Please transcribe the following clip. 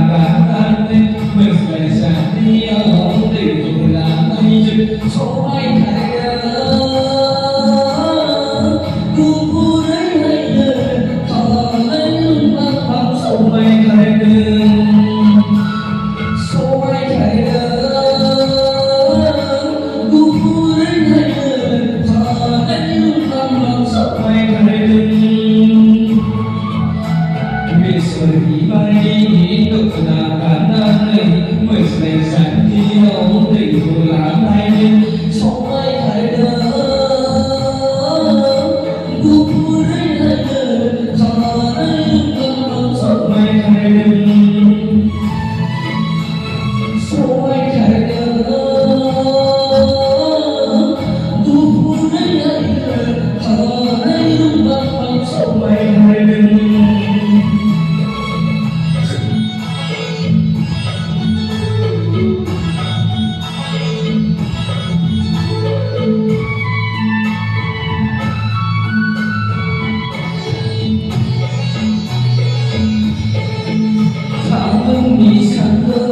cả đàn lên mình phải sáng đi ở tình tôi là mây rực số ai thay ku đấy hay đời thọ lên băng băng số mây thay số ai thay ku đấy hay đời thọ lên băng băng số mây thay Vì bay tục là cả đàn lên mới xây sáng khi hậu tình của lá mai lên số ai thay ku đấy hay đời thọ lên băng băng số mây thay số ai thay ku đấy hay đời thọ lên băng băng số mây thay Hãy subscribe